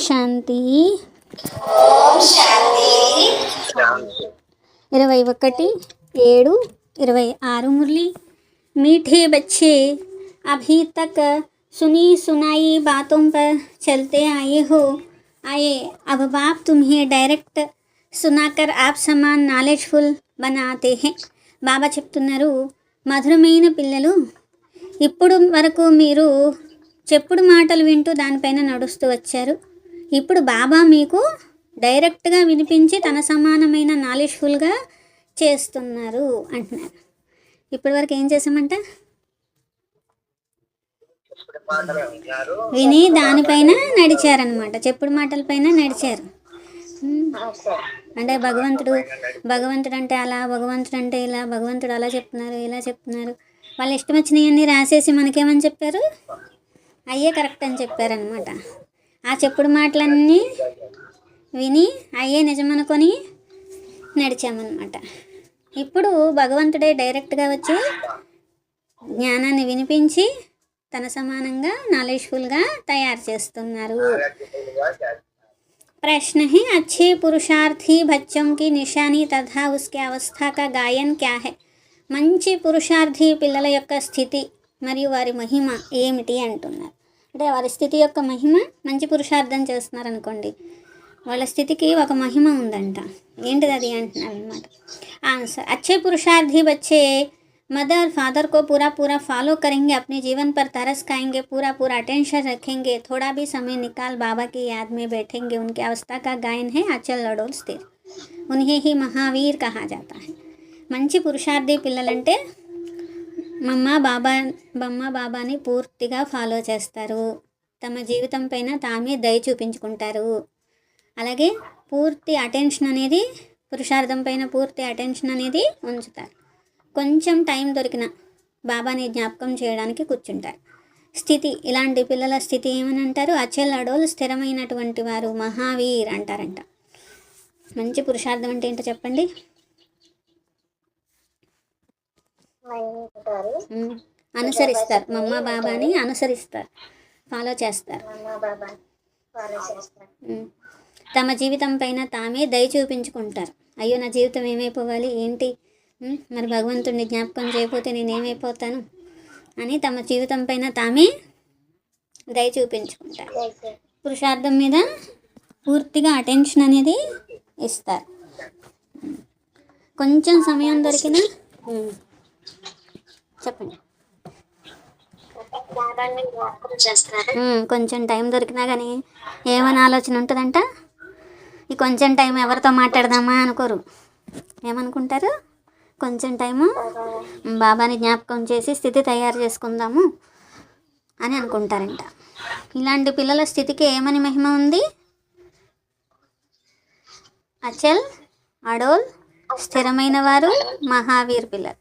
శాంతి. ఓం శాంతి. 21/7/26 मुरली. मीठे बच्चे, अभी तक सुनी सुनाई बातों पर चलते आए हो. आए अब बाप तुम्हें डायरेक्ट सुनाकर आप समान నాలెడ్జ్ఫుల్ बनाते हैं. బాబా చెప్తున్నారు, మధురమైన పిల్లలు, ఇప్పుడు వరకు మీరు చెప్పుడు మాటలు వింటూ దానిపైన నడుస్తూ వచ్చారు. ఇప్పుడు బాబా మీకు డైరెక్ట్గా వినిపించి తన సమానమైన నాలెడ్జ్ఫుల్గా చేస్తున్నారు అంటున్నారు. ఇప్పటి వరకు ఏం చేసామంట? విని దానిపైన నడిచారనమాట, చెప్పుడు మాటలపైన నడిచారు. అంటే భగవంతుడు అంటే అలా, భగవంతుడు అంటే ఇలా, భగవంతుడు అలా చెప్తున్నారు, ఇలా చెప్తున్నారు. వాళ్ళు ఇష్టం వచ్చినవన్నీ రాసేసి మనకేమని చెప్పారు? అయ్యే కరెక్ట్ అని చెప్పారనమాట. ఆ చెప్పుడు మాటలన్నీ విని అయ్యే నిజమనుకొని నడిచామన్నమాట. ఇప్పుడు భగవంతుడే డైరెక్ట్గా వచ్చి జ్ఞానాన్ని వినిపించి తన సమానంగా నాలెడ్జ్ఫుల్గా తయారు చేస్తున్నారు. प्रश्न है, अच्छे पुरुषार्थी बच्चों की निशानी तथा उसके अवस्था का गायन क्या है? మంచి పురుషార్థి పిల్లల యొక్క స్థితి మరియు వారి మహిమ ఏమిటి అంటున్నారు. అంటే వారి స్థితి యొక్క మహిమ, మంచి పురుషార్థం చేస్తున్నారు అనుకోండి, వాళ్ళ స్థితికి ఒక మహిమ ఉందంట. ఏంటిది అది అంటున్నారు అనమాట. ఆన్సర్, अच्छे पुरुषार्थी बच्चे मदर फादर को पूरा फॉलो करेंगे, अपने जीवन पर तरस खाएंगे, पूरा अटेंशन रखेंगे, थोड़ा भी समय निकाल बाबा की याद में बैठेंगे. उनकी अवस्था का गायन है अचल अडोल स्थिर, उन्हें ही महावीर कहा जाता है. మంచి పురుషార్థి పిల్లలంటే బమ్మ బాబాని పూర్తిగా ఫాలో చేస్తారు, తమ జీవితం పైన తామే దయ చూపించుకుంటారు. అలాగే పూర్తి అటెన్షన్ అనేది, పురుషార్థం పైన పూర్తి అటెన్షన్ అనేది ఉంచుతారు. కొంచెం టైం దొరికిన బాబాని జ్ఞాపకం చేయడానికి కూర్చుంటారు. స్థితి, ఇలాంటి పిల్లల స్థితి ఏమని అంటారు? అచల్ అడోల్, స్థిరమైనటువంటి వారు, మహావీర్ అంటారంట. మంచి పురుషార్థం అంటే ఏంటో చెప్పండి. అనుసరిస్తారు, మమ్మ బాబాని అనుసరిస్తారు, ఫాలో చేస్తారు. తమ జీవితం పైన తామే దయ చూపించుకుంటారు. అయ్యో నా జీవితం ఏమైపోవాలి, ఏంటి మరి భగవంతుడిని జ్ఞాపకం చేయకపోతే నేనేమైపోతాను అని తమ జీవితం పైన తామే దయ చూపించుకుంటారు. పురుషార్థం మీద పూర్తిగా అటెన్షన్ అనేది ఇస్తారు. కొంచెం సమయం దొరికిన చెప్పండి, కొంచెం టైం దొరికినా కానీ ఏమని ఆలోచన ఉంటుందంట? ఈ కొంచెం టైం ఎవరితో మాట్లాడదామా అనుకోరు. ఏమనుకుంటారు? కొంచెం టైము బాబాని జ్ఞాపకం చేసి స్థితి తయారు చేసుకుందాము అని అనుకుంటారంట. ఇలాంటి పిల్లల స్థితికి ఏమని మహిమ ఉంది? అచల్ అడోల్, స్థిరమైన వారు, మహావీర్ పిల్లలు.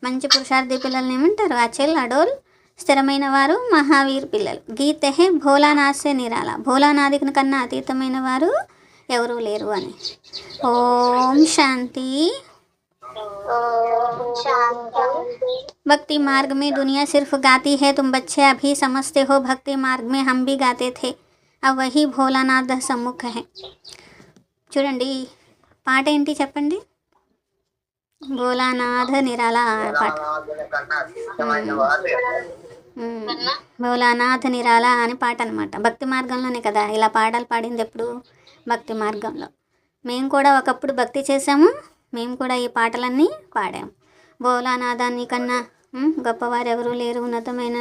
మంచి పురుషార్థి పిల్లల్ని ఏమంటారు? అచల్ అడోల్, స్థిరమైన వారు, మహావీర్ పిల్లలు. గీత హే భోలానాథ్ సే నిరాలా, భోలానాథ్ కన్నా అతీతమైన వారు ఎవరూ లేరు అని. ఓం శాంతి. भक्ति मार्ग में दुनिया सिर्फ गाती है, तुम बच्चे अभी समझते हो भक्ति मार्ग में हम भी गाते थे, अब वही भोलानाथ सम्मुख है. చూడండి పాట ఏంటి చెప్పండి? భోలానాథ నిరాలా పాట. భోలానాథ నిరాలా అని పాట అనమాట. భక్తి మార్గంలోనే కదా ఇలా పాటలు పాడింది. ఎప్పుడు? భక్తి మార్గంలో. మేము కూడా ఒకప్పుడు భక్తి చేసాము, మేము కూడా ఈ పాటలన్నీ పాడాము. భోలానాథాన్ని కన్నా గొప్పవారెవరూ లేరు, ఉన్నతమైన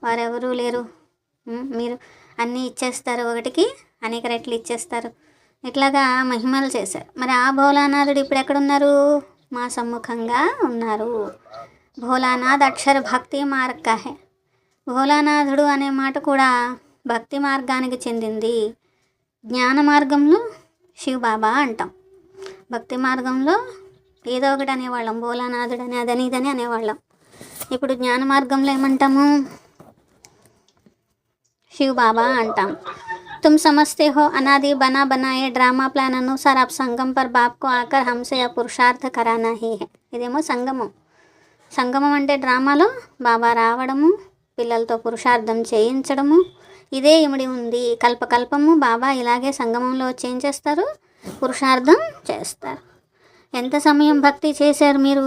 వారెవరూ లేరు, మీరు అన్నీ ఇచ్చేస్తారు, ఒకటికి అనేక రెట్లు ఇచ్చేస్తారు, ఇట్లాగా మహిమలు చేశారు. మరి ఆ భోలానాథుడు ఇప్పుడు ఎక్కడున్నారు? మా సమ్ముఖంగా ఉన్నారు. భోలానాథ్ అక్షర భక్తి మార్గ హే. భోలానాథుడు అనే మాట కూడా భక్తి మార్గానికి చెందింది. జ్ఞాన మార్గంలో శివ బాబా అంటాం, భక్తి మార్గంలో ఏదో ఒకటి అనేవాళ్ళం, భోలానాథుడు అని అదని ఇదని అనేవాళ్ళం. ఇప్పుడు జ్ఞాన మార్గంలో ఏమంటాము? शिव बाबा अंटाम। तुम समझते हो अनादि बना बनाए ड्रामा प्लान अनुसार आप संगम पर बाप को आकर हमसे यह पुरुषार्थ कराना ही है। इदेमो संगमम। సంగమం అంటే డ్రామాలో బాబా రావడము, పిల్లలతో పురుషార్థం చేయించడము, ఇదే ఇమిడి ఉంది. కల్పకల్పము బాబా ఇలాగే సంగమంలో వచ్చి ఏం చేస్తారు? పురుషార్థం చేస్తారు. ఎంత సమయం భక్తి చేశారు మీరు?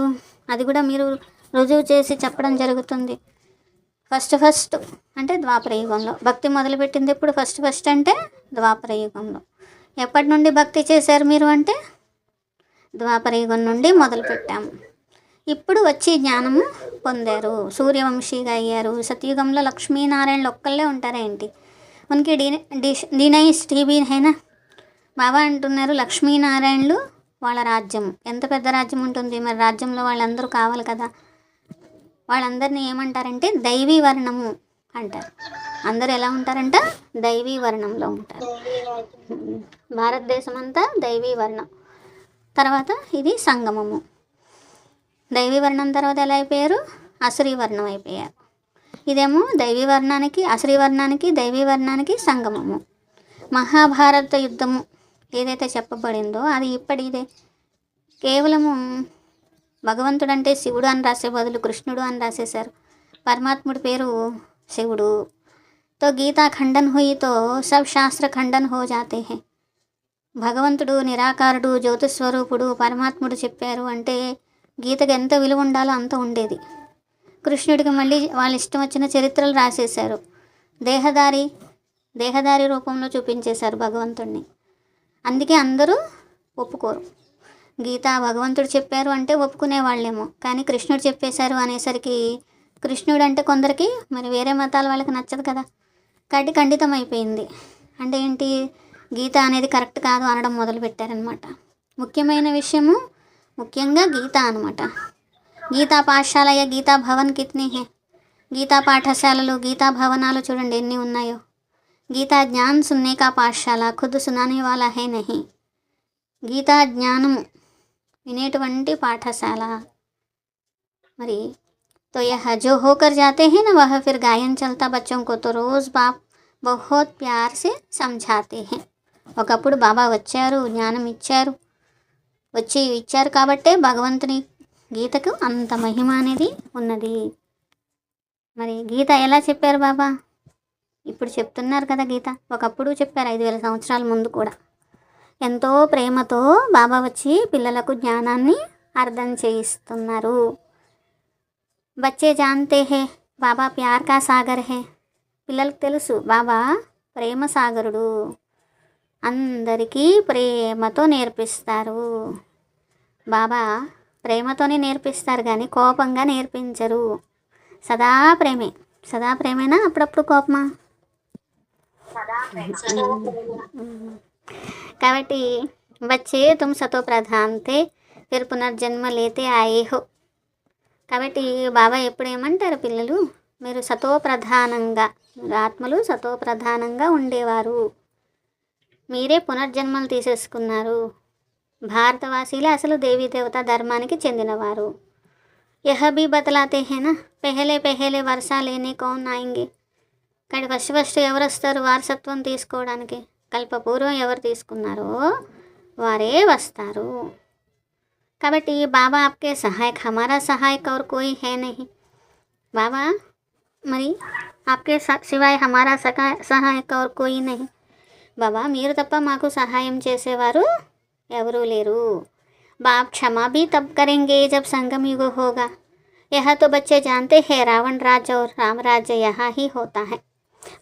అది కూడా మీరు రుజువు చేసి చెప్పడం జరుగుతుంది. ఫస్ట్ అంటే ద్వాపర యుగంలో భక్తి మొదలుపెట్టింది. ఎప్పుడు ఫస్ట్ అంటే ద్వాపర యుగంలో. ఎప్పటి నుండి భక్తి చేశారు మీరు అంటే ద్వాపర యుగం నుండి మొదలుపెట్టాము. ఇప్పుడు వచ్చి జ్ఞానము పొందారు, సూర్యవంశీగా అయ్యారు. సతయుగంలో లక్ష్మీనారాయణలు ఒక్కళ్ళే ఉంటారా ఏంటి? మనకి డీనైస్ టీవీ హైనా బాబా అంటున్నారు లక్ష్మీనారాయణలు వాళ్ళ రాజ్యం ఎంత పెద్ద రాజ్యం ఉంటుంది. మరి రాజ్యంలో వాళ్ళందరూ కావాలి కదా. వాళ్ళందరినీ ఏమంటారంటే దైవీ వర్ణము అంటారు. అందరూ ఎలా ఉంటారంట? దైవీ వర్ణంలో ఉంటారు. భారతదేశం అంతా దైవీ వర్ణం. తర్వాత ఇది సంగమము. దైవీ వర్ణం తర్వాత ఎలా అయిపోయారు? అసురీ వర్ణం అయిపోయారు. ఇదేమో దైవీ వర్ణానికి, అసురీ వర్ణానికి, దైవీ వర్ణానికి సంగమము. మహాభారత యుద్ధము ఏదైతే చెప్పబడిందో అది ఇప్పటిదే. కేవలము భగవంతుడు అంటే శివుడు అని రాసే బదులు కృష్ణుడు అని రాసేశారు. పరమాత్ముడి పేరు శివుడు. తో గీతా ఖండన్ హుయి తో సబ్ శాస్త్ర ఖండన్ హో జాతే హై. భగవంతుడు నిరాకారుడు, జ్యోతిస్వరూపుడు, పరమాత్ముడు చెప్పారు అంటే గీతకు ఎంత విలువ ఉండాలో అంత ఉండేది. కృష్ణుడికి మళ్ళీ వాళ్ళ ఇష్టం వచ్చిన చరిత్రలు రాసేశారు. దేహదారి రూపంలో చూపించేశారు భగవంతుడిని. అందుకే అందరూ ఒప్పుకోరు. గీత భగవంతుడు చెప్పారు అంటే ఒప్పుకునే వాళ్ళేమో, కానీ కృష్ణుడు చెప్పేశారు అనేసరికి కృష్ణుడు అంటే కొందరికి మరి వేరే మతాల వాళ్ళకి నచ్చదు కదా. కాబట్టి ఖండితం అయిపోయింది. అంటే ఏంటి? గీత అనేది కరెక్ట్ కాదు అనడం మొదలుపెట్టారనమాట. ముఖ్యమైన విషయము ముఖ్యంగా గీత అనమాట. గీతా పాఠశాలయ గీతా భవన్ కిత్నీ హే. గీతా పాఠశాలలు, గీతా భవనాలు చూడండి ఎన్ని ఉన్నాయో. గీతా జ్ఞాన్ సున్నే కా పాఠశాల ఖుద్ సునానే వాలా హే నహీ. గీతా జ్ఞానము వినేటువంటి పాఠశాల. మరి तो यह जो होकर जाते हैं ना वह फिर गायन चलता बच्चों को तो रोज़ बाप बहुत प्यार से समझाते हैं. ఒకప్పుడు బాబా వచ్చారు, జ్ఞానం ఇచ్చారు కాబట్టే భగవంతుని గీతకు అంత మహిమ అనేది ఉన్నది. మరి గీత ఎలా చెప్పారు బాబా? ఇప్పుడు చెప్తున్నారు కదా గీత. ఒకప్పుడు చెప్పారు 5000 సంవత్సరాల ముందు కూడా. ఎంతో ప్రేమతో బాబా వచ్చి పిల్లలకు జ్ఞానాన్ని అర్థం చేయిస్తున్నారు. బచ్చే జాన్తే హే బాబా ప్యార్ కా సాగర్ హే. పిల్లలకు తెలుసు బాబా ప్రేమ సాగరుడు, అందరికీ ప్రేమతో నేర్పిస్తారు. బాబా ప్రేమతోనే నేర్పిస్తారు కానీ కోపంగా నేర్పించరు. సదా ప్రేమేనా? అప్పుడప్పుడు కోపమా? కాబట్టి బచ్చే తుమ్ సతో ప్రధాన్తే ఫిర్ పునర్జన్మ లేతే ఆయే హో. కాబట్టి బాబా ఎప్పుడు ఏమంటారు? పిల్లలు మీరు సతోప్రధానంగా, ఆత్మలు సతోప్రధానంగా ఉండేవారు, మీరే పునర్జన్మలు తీసేసుకున్నారు. భారతవాసీలే అసలు దేవీ దేవత ధర్మానికి చెందినవారు. యహ భీ బతలాతే హేనా పెహలే వర్షా లేనే కౌన్ ఆయింగే. కానీ ఫస్ట్ ఎవరు వస్తారు వారసత్వం తీసుకోవడానికి? కల్పపూర్వం ఎవరు తీసుకున్నారో వారే వస్తారు. కాబట్టి బాబా ఆప్కే సహాయక్, హమారా సహాయక్ और कोई है नहीं. బాబా మరి ఆప్కే సివాయ్ హమారా సహాయక్ और कोई नहीं. బాబా మీరు తప్ప మాకు సహాయం చేసేవారు ఎవరూ లేరు. బాప్ క్షమా భీ తబ్ కరెంగే జబ్ సంగం యుగ హోగా. యహ తో బచ్చే జాన్తే హే రావణ్ రాజ్ और రామ రాజ్య యహా హీ హోతా హై.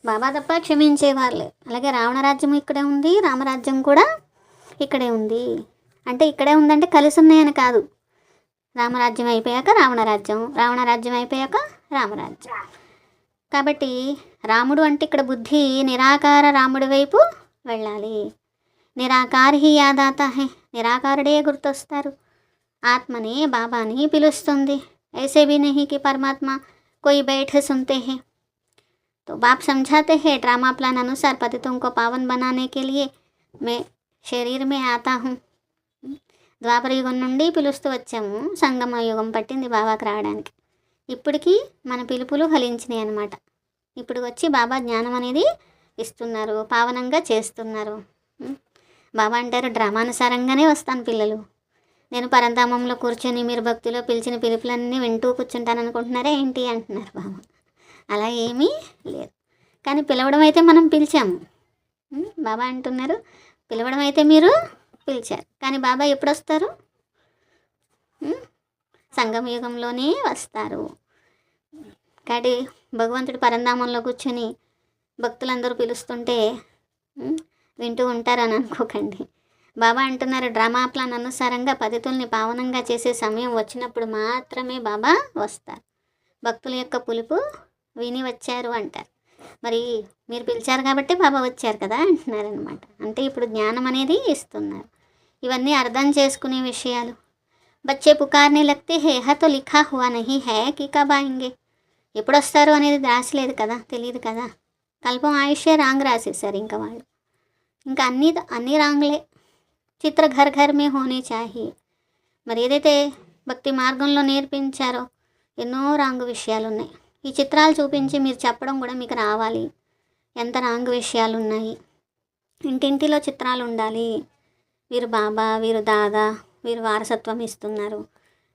బాబా తప్ప క్షమించేవారులే. అలాగే రావణ రాజ్యం ఇక్కడే ఉంది, రామరాజ్యం కూడా ఇక్కడే ఉంది. అంటే ఇక్కడే ఉందంటే కలిసి ఉన్నాయని కాదు. రామరాజ్యం అయిపోయాక రావణరాజ్యం, రావణరాజ్యం అయిపోయాక రామరాజ్యం. కాబట్టి రాముడు అంటే ఇక్కడ బుద్ధి నిరాకార రాముడి వైపు వెళ్ళాలి. నిరాకార హీ యాదాతా హై. నిరాకారుడే గుర్తొస్తారు. ఆత్మని బాబాని పిలుస్తుంది. ऐसे भी नहीं कि परमात्मा कोई बैठे सुनते हैं. तो बाप समझाते हैं ड्रामा प्लान अनुसार पतितों को पावन बनाने के लिए मैं शरीर में आता हूँ. ద్వాపర యుగం నుండి పిలుస్తూ వచ్చాము. సంగమ యుగం పట్టింది బాబాకి రావడానికి. ఇప్పటికీ మన పిలుపులు ఫలించినాయి అన్నమాట. ఇప్పుడు వచ్చి బాబా జ్ఞానం అనేది ఇస్తున్నారు, పావనంగా చేస్తున్నారు. బాబా అంటారు డ్రామానుసారంగానే వస్తాను పిల్లలు. నేను పరంధామంలో కూర్చొని మీరు భక్తిలో పిలిచిన పిలుపులన్నీ వింటూ కూర్చుంటాను అనుకుంటున్నారా ఏంటి అంటున్నారు బాబా. అలా ఏమీ లేదు. కానీ పిలవడం అయితే మనం పిలిచాము. బాబా అంటున్నారు, పిలవడం అయితే మీరు పిలిచారు, కానీ బాబా ఎప్పుడు వస్తారు? సంగమ యుగంలోనే వస్తారు. కాబట్టి భగవంతుడి పరంధామంలో కూర్చొని భక్తులందరూ పిలుస్తుంటే వింటూ ఉంటారని అనుకోకండి. బాబా అంటున్నారు, డ్రామా ప్లాన్ అనుసారంగా పద్ధతుల్ని పావనంగా చేసే సమయం వచ్చినప్పుడు మాత్రమే బాబా వస్తారు. భక్తుల యొక్క పిలుపు విని వచ్చారు అంటారు. మరి మీరు పిలిచారు కాబట్టి బాబా వచ్చారు కదా అంటున్నారనమాట. అంటే ఇప్పుడు జ్ఞానం అనేది ఇస్తున్నారు. ఇవన్నీ అర్థం చేసుకునే విషయాలు. బచ్చే పుకార్నే లగ్తే హే యహ తో లిఖా హువా నహీ హై కి కబ్ ఆయేంగే. ఎప్పుడు వస్తారు అనేది రాసలేదు కదా, తెలియదు కదా. కల్పం ఆయుష్యే రాంగ్ రాసేసారు ఇంకా వాళ్ళు. ఇంకా అన్నీ రాంగ్లే. చిత్ర ఘర్ ఘర్ మే హోనే చాహియే. మరి ఏదైతే భక్తి మార్గంలో నేర్పించారో ఎన్నో రాంగ్ విషయాలు ఉన్నాయి. ఈ చిత్రాలు చూపించి మీరు చెప్పడం కూడా మీకు రావాలి ఎంత రాంగ్ విషయాలు ఉన్నాయి. ఇంటింటిలో చిత్రాలు ఉండాలి. వీరు బాబా, వీరు దాదా, వీరు వారసత్వం ఇస్తున్నారు.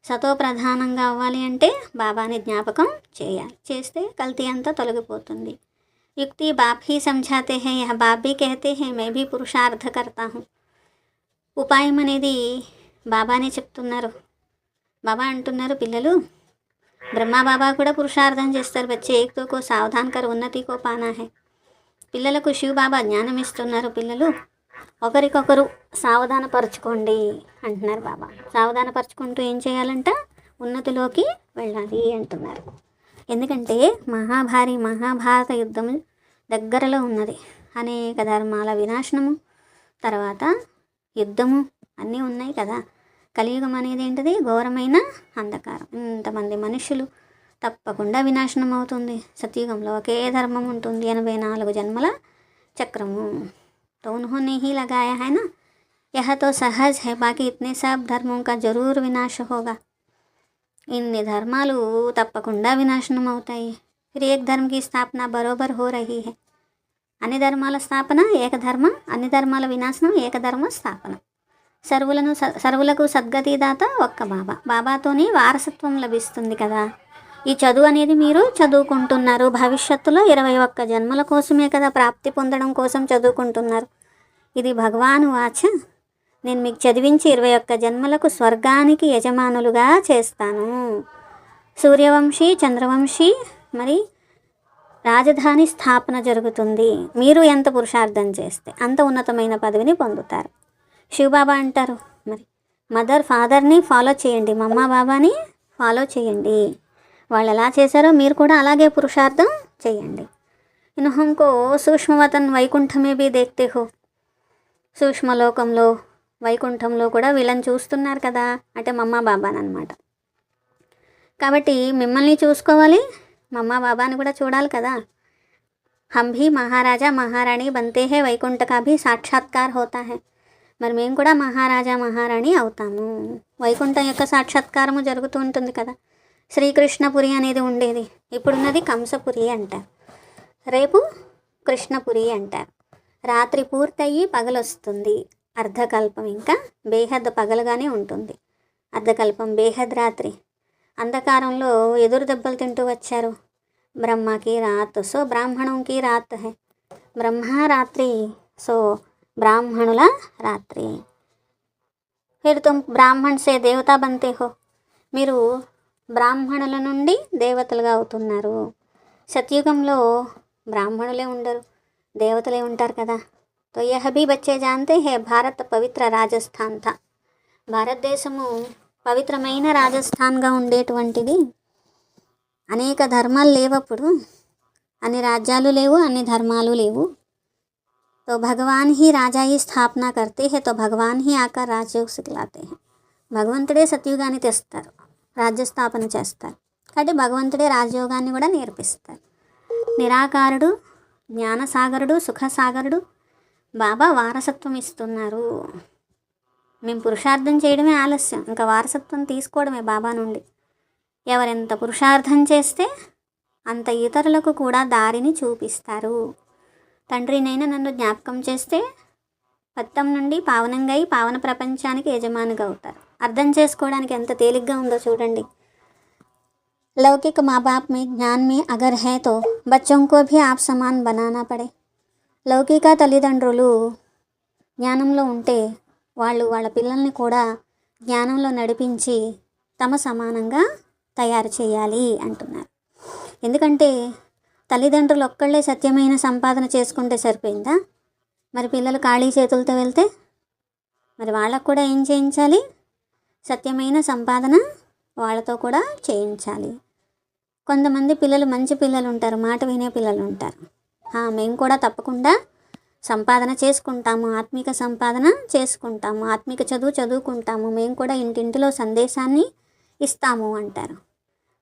సతో ప్రధానంగా అవ్వాలి అంటే బాబాని జ్ఞాపకం చేయాలి. చేస్తే కల్తీ అంతా తొలగిపోతుంది. యుక్తి బాప్ హీ సమझाते हैं, यह बाप भी कहते हैं, मैं भी पुरुषार्थ करता हूँ. ఉపాయం అనేది బాబానే చెప్తున్నారు. బాబా అంటున్నారు, పిల్లలు బ్రహ్మా బాబా కూడా పురుషార్థం చేస్తారు. బచ్చే ఏక్ తో కో సావధాన్ కర్ ఉన్నతి కో పానా హై. పిల్లలకు శివ బాబా జ్ఞానం ఇస్తున్నారు. పిల్లలు ఒకరికొకరు సావధానపరచుకోండి అంటున్నారు బాబా. సావధానపరచుకుంటూ ఏం చేయాలంట? ఉన్నతిలోకి వెళ్ళాలి అంటున్నారు. ఎందుకంటే మహాభారత యుద్ధం దగ్గరలో ఉన్నది. అనేక ధర్మాల వినాశనము, తర్వాత యుద్ధము అన్నీ ఉన్నాయి కదా. కలియుగం అనేది ఏంటిది? ఘోరమైన అంధకారం. ఇంతమంది మనుషులు తప్పకుండా వినాశనం అవుతుంది. సత్యుగంలో ఒకే ధర్మం ఉంటుంది. 84 జన్మల చక్రము. तो उन्होंने ही लगाया है ना, यह तो सहज है, बाकी इतने सब धर्मों का जरूर विनाश होगा. ఇన్ని ధర్మాలు తప్పకుండా వినాశనం అవుతాయి. फिर एक धर्म की स्थापना बरोबर हो रही है. అన్ని ధర్మాల స్థాపన ఏకధర్మం, అన్ని ధర్మాల వినాశనం ఏకధర్మ స్థాపన. సర్వులకు సద్గతిదాత ఒక్క బాబా. బాబాతోనే వారసత్వం లభిస్తుంది కదా. ఈ చదువు అనేది మీరు చదువుకుంటున్నారు. భవిష్యత్తులో 21 జన్మల కోసమే కదా, ప్రాప్తి పొందడం కోసం చదువుకుంటున్నారు. ఇది భగవాను వాచ. నేను మీకు చదివించి 21 జన్మలకు స్వర్గానికి యజమానులుగా చేస్తాను. సూర్యవంశీ, చంద్రవంశీ మరి రాజధాని స్థాపన జరుగుతుంది. మీరు ఎంత పురుషార్థం చేస్తే అంత ఉన్నతమైన పదవిని పొందుతారు. శివబాబా అంటారు, మరి మదర్ ఫాదర్ని ఫాలో చేయండి, మమ్మా బాబాని ఫాలో చేయండి. వాళ్ళు ఎలా చేశారో మీరు కూడా అలాగే పురుషార్థం చేయండి. ఇన్హంకో సూక్ష్మవతన్ వైకుంఠమే బీ దేఖ్తే హో. సూక్ష్మలోకంలో వైకుంఠంలో కూడా వీళ్ళని చూస్తున్నారు కదా, అంటే మమ్మా బాబాని అనమాట. కాబట్టి మిమ్మల్ని చూసుకోవాలి, మమ్మా బాబాని కూడా చూడాలి కదా. హం భీ మహారాజా మహారాణి బంతే హే, వైకుంఠ కా భీ సాక్షాత్కార్ హోతా హై. మరి మేము కూడా మహారాజా మహారాణి అవుతాము. వైకుంఠం యొక్క సాక్షాత్కారము జరుగుతూ ఉంటుంది కదా. శ్రీకృష్ణపురి అనేది ఉండేది, ఇప్పుడున్నది కంసపురి అంటారు, రేపు కృష్ణపురి అంటారు. రాత్రి పూర్తయ్యి పగలొస్తుంది, అర్ధకల్పం ఇంకా బేహద్ పగలుగానే ఉంటుంది. అర్ధకల్పం బేహద్ రాత్రి. అంధకారంలో ఎదురు దెబ్బలు తింటూ వచ్చారు. బ్రహ్మకి రాత్, సో బ్రాహ్మణంకి రాత్ హై. బ్రహ్మ రాత్రి, సో బ్రాహ్మణుల రాత్రి. ఫిర్ తుమ్ బ్రాహ్మణ్ సే దేవతా బంతే హో. మీరు బ్రాహ్మణుల నుండి దేవతలుగా అవుతున్నారు. సత్యుగంలో బ్రాహ్మణులే ఉండరు, దేవతలే ఉంటారు కదా. తో యహ భీ బచ్చే జాన్తే హే, భారత్ పవిత్ర రాజస్థాన్ థా. భారతదేశము పవిత్రమైన రాజస్థాన్గా ఉండేటువంటిది. అనేక ధర్మాలు లేవప్పుడు, అన్ని రాజ్యాలు లేవు, అన్ని ధర్మాలు లేవు. तो भगवान ही राजा ही स्थापना करते हैं, तो भगवान ही आकर राजयोग सिखलाते हैं. భగవంతుడే సత్యుగాన్ని తెస్తారు, రాజ్యస్థాపన చేస్తారు. కాబట్టి భగవంతుడే రాజయోగాన్ని కూడా నేర్పిస్తారు. నిరాకారుడు, జ్ఞానసాగరుడు, సుఖసాగరుడు బాబా వారసత్వం ఇస్తున్నారు. మేము పురుషార్థం చేయడమే ఆలస్యం, ఇంకా వారసత్వం తీసుకోవడమే బాబా నుండి. ఎవరెంత పురుషార్థం చేస్తే అంత ఇతరులకు కూడా దారిని చూపిస్తారు. తండ్రినైనా నన్ను జ్ఞాపకం చేస్తే పత్తం నుండి పావనంగా అయి పావన ప్రపంచానికి యజమానిగా అవుతారు. అర్థం చేసుకోవడానికి ఎంత తేలిగ్గా ఉందో చూడండి. लौकिक माँ बाप में ज्ञान में अगर है तो बच्चों को भी आप समान बनाना पड़े. లౌకిక తల్లిదండ్రులు జ్ఞానంలో ఉంటే వాళ్ళు వాళ్ళ పిల్లల్ని కూడా జ్ఞానంలో నడిపించి తమ సమానంగా తయారు చేయాలి అంటున్నారు. ఎందుకంటే తల్లిదండ్రులు ఒక్కళ్ళే సత్యమైన సంపాదన చేసుకుంటే సరిపోయిందా? మరి పిల్లలు ఖాళీ చేతులతో వెళ్తే మరి వాళ్ళకు కూడా ఏం చేయించాలి? సత్యమైన సంపాదన వాళ్ళతో కూడా చేయించాలి. కొంతమంది పిల్లలు మంచి పిల్లలు ఉంటారు, మాట వినే పిల్లలు ఉంటారు. మేము కూడా తప్పకుండా సంపాదన చేసుకుంటాము, ఆత్మిక సంపాదన చేసుకుంటాము, ఆత్మిక చదువుకుంటాము, మేము కూడా ఇంటింటిలో సందేశాన్ని ఇస్తాము అంటారు.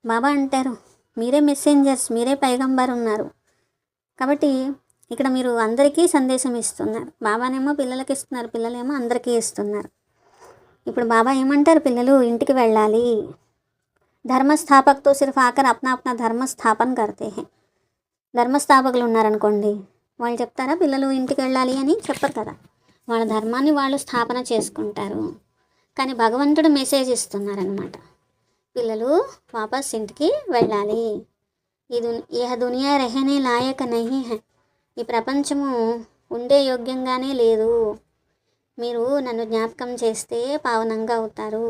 బాబా అంటారు, మీరే మెసెంజర్స్, మీరే పైగంబర్ ఉన్నారు కాబట్టి ఇక్కడ మీరు అందరికీ సందేశం ఇస్తున్నారు. బాబానేమో పిల్లలకి ఇస్తున్నారు, పిల్లలేమో అందరికీ ఇస్తున్నారు. ఇప్పుడు బాబా ఏమంటారు? పిల్లలు ఇంటికి వెళ్ళాలి. ధర్మస్థాపకతో సిర్ఫ్ ఆకర్ అప్నా ధర్మ స్థాపన కర్తే హై. ధర్మస్థాపకులు ఉన్నారనుకోండి, వాళ్ళు చెప్తారా పిల్లలు ఇంటికి వెళ్ళాలి అని? చెప్పరు కదా. వాళ్ళ ధర్మాన్ని వాళ్ళు స్థాపన చేసుకుంటారు. కానీ భగవంతుడు మెసేజ్ ఇస్తున్నారనమాట, పిల్లలు వాపస్ ఇంటికి వెళ్ళాలి. ఈ దునియా రెహనే లాయక్ నహీ హై. ఈ ప్రపంచము ఉండే యోగ్యంగానే లేదు. మీరు నన్ను జ్ఞాపకం చేస్తే పావనంగా అవుతారు.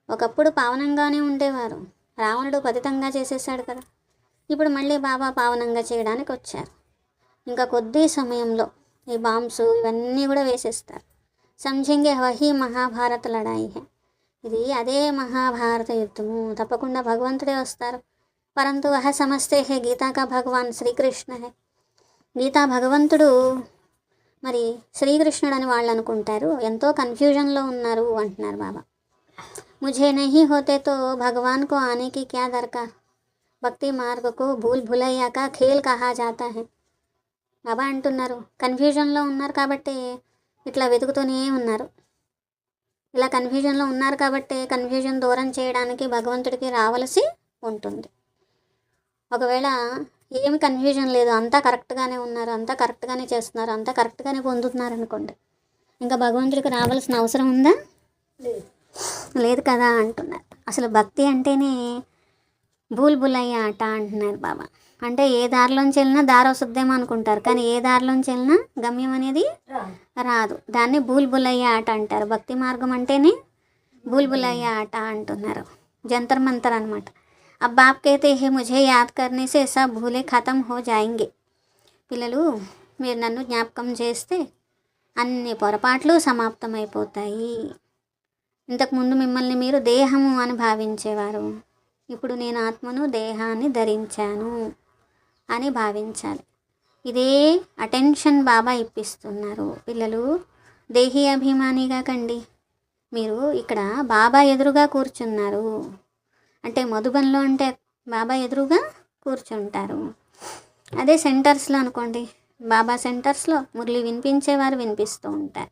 ఒకప్పుడు పావనంగానే ఉండేవారు, రావణుడు పతితంగా చేసేసాడు కదా. ఇప్పుడు మళ్ళీ బాబా పావనంగా చేయడానికి వచ్చారు. ఇంకా కొద్ది సమయంలో ఈ బాంబ్స్ ఇవన్నీ కూడా వేసేస్తారు. సమझेंगे వహీ మహాభారత లడాయి హై. ఇది అదే మహాభారత యుద్ధము. తప్పకుండా భగవంతుడే వస్తారు. పరంతు వహ సమస్తే హే గీతా కా భగవాన్ శ్రీకృష్ణ హై. గీతా భగవంతుడు మరి శ్రీకృష్ణుడు అని వాళ్ళు అనుకుంటారు. ఎంతో కన్ఫ్యూజన్లో ఉన్నారు అంటున్నారు బాబా. ముझे नहीं होते तो भगवान को आने की क्या दरकार. భక్తి మార్గకు భూల్ భులయ్యా కా ఖేల్ కహా జాతా హై. బాబా అంటున్నారు, కన్ఫ్యూజన్లో ఉన్నారు కాబట్టి ఇట్లా వెతుకుతూనే ఉన్నారు. ఇలా కన్ఫ్యూజన్లో ఉన్నారు కాబట్టి కన్ఫ్యూజన్ దూరం చేయడానికి భగవంతుడికి రావలసి ఉంటుంది. ఒకవేళ ఏమి కన్ఫ్యూజన్ లేదు, అంతా కరెక్ట్గానే ఉన్నారు, అంతా కరెక్ట్గానే చేస్తున్నారు, అంతా కరెక్ట్గానే పొందుతున్నారు అనుకోండి, ఇంకా భగవంతుడికి రావాల్సిన అవసరం ఉందా? లేదు కదా అంటున్నారు. అసలు భక్తి అంటేనే భూల్ భులయ్య ఆట అంటున్నారు బాబా. అంటే ఏ దారిలోంచి వెళ్ళినా దారి వస్తుందేమో అనుకుంటారు, కానీ ఏ దారిలోంచి వెళ్ళినా గమ్యం అనేది రాదు. దాన్ని భూల్ భులయ్య ఆట అంటారు. భక్తి మార్గం అంటేనే భూల్ భులయ్య ఆట అంటున్నారు. జంతర్ మంతర్ అనమాట. अब बाप कहते हैं मुझे याद करने से सब भूले ख़त्म हो जाएंगे. పిల్లలు మీరు నన్ను జ్ఞాపకం చేస్తే అన్ని పొరపాట్లు సమాప్తమైపోతాయి. ఇంతకుముందు మిమ్మల్ని మీరు దేహము అని భావించేవారు, ఇప్పుడు నేను ఆత్మను దేహాన్ని ధరించాను అని భావించాలి. ఇదే అటెన్షన్ బాబా ఇప్పిస్తున్నారు. పిల్లలు దేహీ అభిమానిగా కండి. మీరు ఇక్కడ బాబా ఎదురుగా కూర్చున్నారు అంటే మధుబన్లో అంటే బాబా ఎదురుగా కూర్చుంటారు. అదే సెంటర్స్లో అనుకోండి, బాబా సెంటర్స్లో మురళి వినిపించేవారు వినిపిస్తూ ఉంటారు,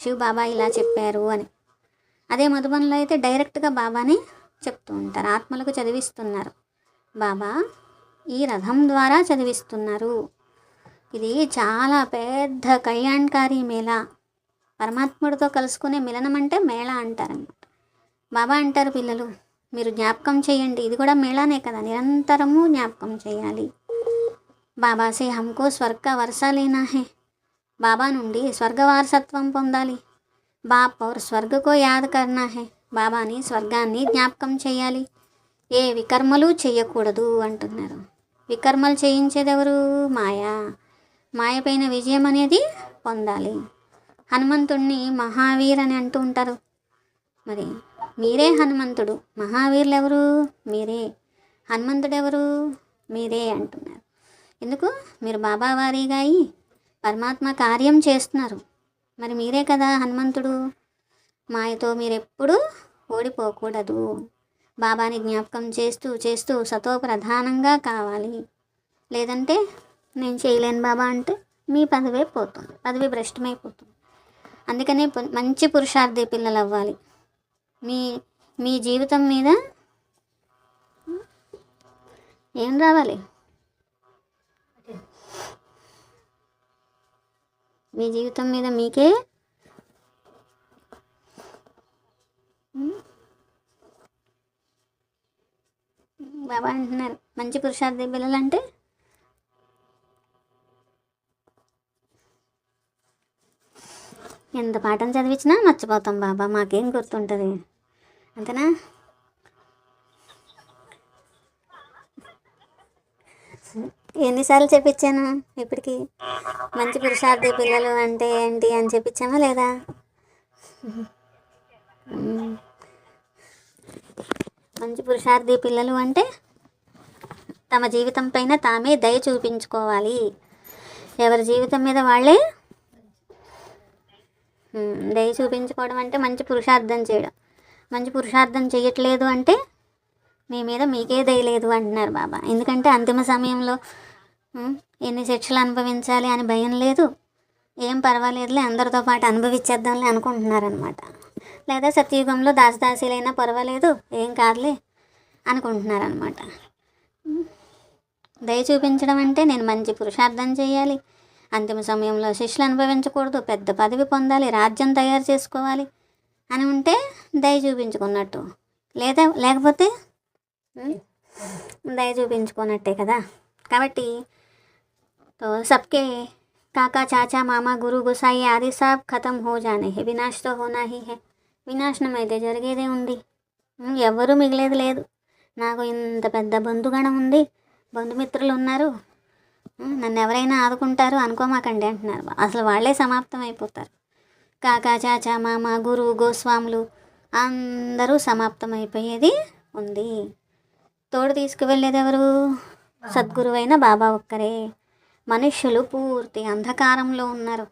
శివ్ బాబా ఇలా చెప్పారు అని. అదే మధుబన్లో అయితే డైరెక్ట్గా బాబాని చెప్తూ ఉంటారు, ఆత్మలకు చదివిస్తున్నారు. బాబా ఈ రథం ద్వారా చదివిస్తున్నారు. ఇది చాలా పెద్ద కళ్యాణకారి మేళా. పరమాత్ముడితో కలుసుకునే మిలనం అంటే మేళా అంటారన్నమాట. బాబా అంటారు, పిల్లలు మీరు జ్ఞాపకం చేయండి, ఇది కూడా మేళానే కదా, నిరంతరము జ్ఞాపకం చేయాలి. బాబాసే హమ్కో స్వర్గ వర్ష లేనా హే. బాబా నుండి స్వర్గ వారసత్వం పొందాలి. బాప్ ఔర్ స్వర్గకో యాద్ కర్నా హే. బాబాని స్వర్గాన్ని జ్ఞాపకం చేయాలి. ఏ వికర్మలు చేయకూడదు అంటున్నారు. వికర్మలు చేయించేదెవరు? మాయా. మాయపైన విజయం అనేది పొందాలి. హనుమంతుడిని మహావీర్ అని అంటూ ఉంటారు. మరి మీరే హనుమంతుడు. మహావీరులు ఎవరు? మీరే. హనుమంతుడు ఎవరు? మీరే అంటున్నారు. ఎందుకు? మీరు బాబా వారీగా అయి పరమాత్మ కార్యం చేస్తున్నారు. మరి మీరే కదా హనుమంతుడు. మాయతో మీరెప్పుడు ఓడిపోకూడదు. బాబాని జ్ఞాపకం చేస్తూ చేస్తూ సతో ప్రధానంగా కావాలి. లేదంటే నేను చేయలేను బాబా అంటే మీ పదవే పోతుంది, పదవి భ్రష్టమైపోతుంది. అందుకనే మంచి పురుషార్థి పిల్లలు అవ్వాలి. మీ జీవితం మీద ఏం రావాలి? మీ జీవితం మీద మీకే బాబా అంటున్నారు మంచి పురుషార్థి పిల్లలు అంటే ఎంత పాఠం చదివించినా మర్చిపోతాం బాబా, మాకేం గుర్తుంటుంది అంతేనా. ఎన్నిసార్లు చెప్పించాను ఇప్పటికి, మంచి పురుషార్థి పిల్లలు అంటే ఏంటి అని చెప్పించామా లేదా. మంచి పురుషార్థి పిల్లలు అంటే తమ జీవితం పైన తామే దయ చూపించుకోవాలి. ఎవరి జీవితం మీద వాళ్ళే దయ చూపించుకోవడం అంటే మంచి పురుషార్థం చేయడం. మంచి పురుషార్థం చేయట్లేదు అంటే మీ మీద మీకే దయ లేదు అంటున్నారు బాబా. ఎందుకంటే అంతిమ సమయంలో ఎన్ని శిక్షలు అనుభవించాలి అని భయం లేదు, ఏం పర్వాలేదులే అందరితో పాటు అనుభవించేద్దాంలే అనుకుంటున్నారనమాట. లేదా సత్యయుగంలో దాసదాసీలైనా పర్వాలేదు ఏం కాదులే అనుకుంటున్నారనమాట. దయ చూపించడం అంటే నేను మంచి పురుషార్థం చేయాలి, అంతిమ సమయంలో శిక్షలు అనుభవించకూడదు, పెద్ద పదవి పొందాలి, రాజ్యం తయారు చేసుకోవాలి అని ఉంటే దయ చూపించుకున్నట్టు. లేకపోతే దయ చూపించుకున్నట్టే కదా. కాబట్టి तो सबके काका चाचा मामा गुरु गोसाई आदि सब खत्म हो जाने हैं, विनाश तो होना ही है. వినాశనం అయితే జరిగేదే ఉంది, ఎవ్వరూ మిగిలేదు లేదు. నాకు ఇంత పెద్ద బంధుగణం ఉంది, బంధుమిత్రులు ఉన్నారు, నన్ను ఎవరైనా ఆదుకుంటారు అనుకోమాకండి అంటున్నారు. అసలు వాళ్ళే సమాప్తం అయిపోతారు. కాకా చాచా మామ గురువు గోస్వాములు అందరూ సమాప్తం అయిపోయేది ఉంది. తోడు తీసుకువెళ్ళేది ఎవరు? సద్గురువైన బాబా ఒక్కరే. మనుష్యులు పూర్తి అంధకారంలో ఉన్నారు,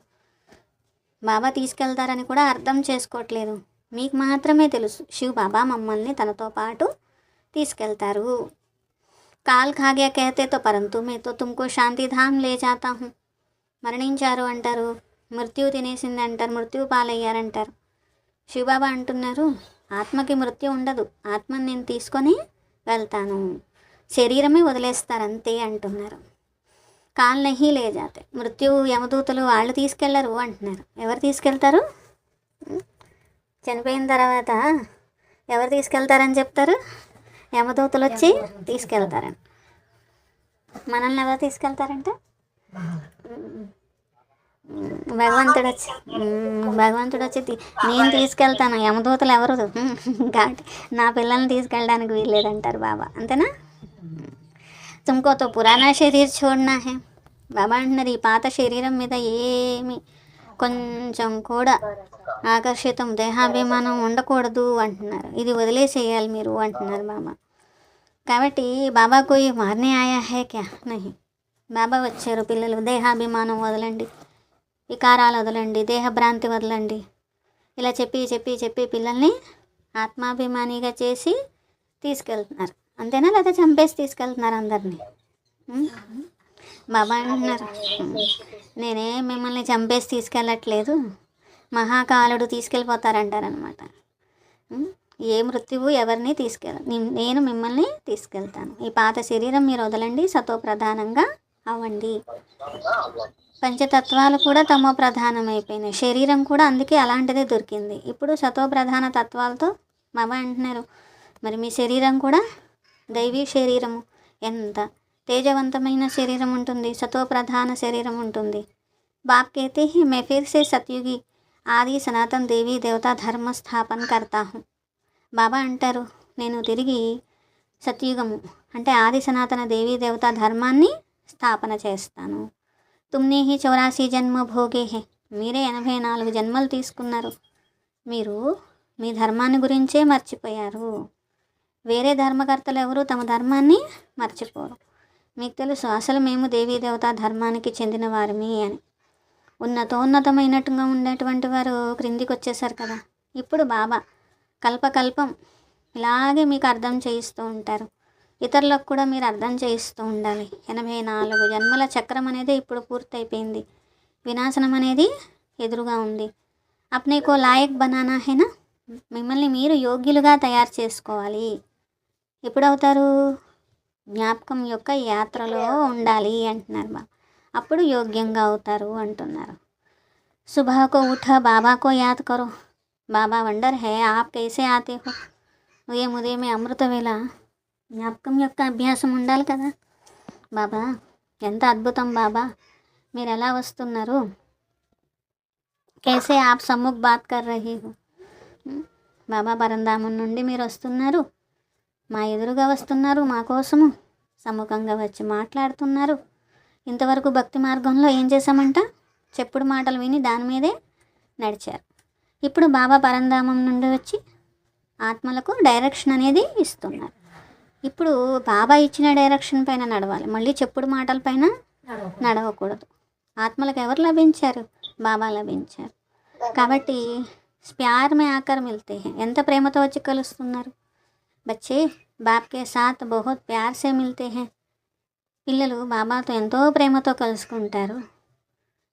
బాబా తీసుకెళ్తారని కూడా అర్థం చేసుకోవట్లేదు. మీకు మాత్రమే తెలుసు శివ్ బాబా మమ్మల్ని తనతో పాటు తీసుకెళ్తారు. కాల్ ఖాగ్యా कहते तो परंतु मैं तो तुमको శాంతి ధామ్ లే జాతా హూँ. మరణించారు అంటారు, మృత్యు తినేసింది అంటారు, మృత్యు పాలయ్యారంటారు. శివబాబా అంటున్నారు ఆత్మకి మృత్యు ఉండదు, ఆత్మని నేను తీసుకొని వెళ్తాను, శరీరమే వదిలేస్తారు అంతే అంటున్నారు. కాల్ నహీ లే జాతే, మృత్యు యమదూతలు వాళ్ళు తీసుకెళ్లరు అంటున్నారు. ఎవరు తీసుకెళ్తారు? చనిపోయిన తర్వాత ఎవరు తీసుకెళ్తారని చెప్తారు? యమదూతలు వచ్చి తీసుకెళ్తారని. మనల్ని ఎవరు తీసుకెళ్తారంటే భగవంతుడు వచ్చి నేను తీసుకెళ్తాను, యమదూతలు ఎవరు కాబట్టి నా పిల్లల్ని తీసుకెళ్ళడానికి వీల్లేదంటారు బాబా. అంతేనా? తుమ్కో తో పురాణా శరీర్ छोड़ना है. బాబా అంటున్నారు ఈ పాత శరీరం మీద ఏమి కొంచెం కూడా ఆకర్షితం దేహాభిమానం ఉండకూడదు అంటున్నారు. ఇది వదిలేసేయాలి మీరు అంటున్నారు బాబా. కాబట్టి బాబాకు ఈ మారనే ఆయా హే క్యా నహి. బాబా వచ్చారు, పిల్లలు దేహాభిమానం వదలండి, వికారాలు వదలండి, దేహభ్రాంతి వదలండి, ఇలా చెప్పి చెప్పి చెప్పి పిల్లల్ని ఆత్మాభిమానిగా చేసి తీసుకెళ్తున్నారు. అంతేనా? లేదా చంపేసి తీసుకెళ్తున్నారు అందరినీ. బాబా అంటున్నారు నేనే మిమ్మల్ని చంపేసి తీసుకెళ్ళట్లేదు, మహాకాలుడు తీసుకెళ్ళిపోతారంటారనమాట. ఏ మృత్యువు ఎవరిని నేను మిమ్మల్ని తీసుకెళ్తాను. ఈ పాత శరీరం మీరు వదలండి, సతో ప్రధానంగా అవ్వండి. పంచతత్వాలు కూడా తమో ప్రధానమైపోయినాయి, శరీరం కూడా అందుకే అలాంటిదే దొరికింది. ఇప్పుడు సతో ప్రధాన తత్వాలతో బాబా అంటున్నారు మరి మీ శరీరం కూడా దైవీ శరీరము, ఎంత తేజవంతమైన శరీరం ఉంటుంది, సతో ప్రధాన శరీరం ఉంటుంది. బాప్ कहते हैं मैं फिर से सतयुगी ఆది సనాతన్ దేవీ దేవతా ధర్మ స్థాపన కర్తా హూँ. బాబా అంటారు నేను తిరిగి సత్యుగము అంటే ఆది సనాతన దేవీ దేవతా ధర్మాన్ని స్థాపన చేస్తాను. తుమ్నే హీ 84 జన్మ భోగే హే, మీరే 84 జన్మలు తీసుకున్నారు, మీరు మీ ధర్మాన్ని గురించే మర్చిపోయారు. వేరే ధర్మకర్తలు ఎవరు తమ ధర్మాన్ని మర్చిపోరు. మీకు తెలుసు అసలు మేము దేవీ దేవతా ధర్మానికి చెందిన వారిమి అని. ఉన్నతమైనట్టుగా ఉండేటువంటి వారు క్రిందికి వచ్చేసారు కదా. ఇప్పుడు బాబా కల్పకల్పం ఇలాగే మీకు అర్థం చేయిస్తూ ఉంటారు, ఇతరులకు కూడా మీరు అర్థం చేయిస్తూ ఉండాలి. 84 జన్మల చక్రం అనేది ఇప్పుడు పూర్తయిపోయింది, వినాశనం అనేది ఎదురుగా ఉంది. అప్నేకో లాయక్ బనానా హేనా, మిమ్మల్ని మీరు యోగ్యులుగా తయారు చేసుకోవాలి. ఎప్పుడవుతారు? జ్ఞాపకం యొక్క యాత్రలో ఉండాలి అంటున్నారు బా. అప్పుడు యోగ్యంగా అవుతారు అంటున్నారు. సుబహకో ఉఠ బాబాకో యాద్ కరో, బాబా వండర్ హే ఆప్ కైసే ఆతే హో. ఉదయం ఉదయమే అమృత వేళ జ్ఞాపకం యొక్క అభ్యాసం ఉండాలి కదా. బాబా ఎంత అద్భుతం బాబా, మీరు ఎలా వస్తున్నారు, కేసే ఆప్ సమ్ముఖ్ బాత్ కర్ రహీ హో. బాబా పరంధామం నుండి మీరు వస్తున్నారు, మా ఎదురుగా వస్తున్నారు, మా కోసము సముఖంగా వచ్చి మాట్లాడుతున్నారు. ఇంతవరకు భక్తి మార్గంలో ఏం చేశామంట, చెప్పుడు మాటలు విని దాని మీదే నడిచారు. ఇప్పుడు బాబా పరంధామం నుండి వచ్చి ఆత్మలకు డైరెక్షన్ అనేది ఇస్తున్నారు. ఇప్పుడు బాబా ఇచ్చిన డైరెక్షన్ పైన నడవాలి, మళ్ళీ చెప్పుడు మాటల పైన నడవకూడదు. ఆత్మలకు ఎవరు లభించారు, బాబా లభించారు. కాబట్టి ప్యార్ మే ఆకర్ మిల్తే హై, ఎంత ప్రేమతో వచ్చి కలుస్తున్నారు. బచ్చే బాప్ కే సాత్ బహుత్ ప్యార్ సే మిల్తే హై, పిల్లలు బాబాతో ఎంతో ప్రేమతో కలుసుకుంటారు.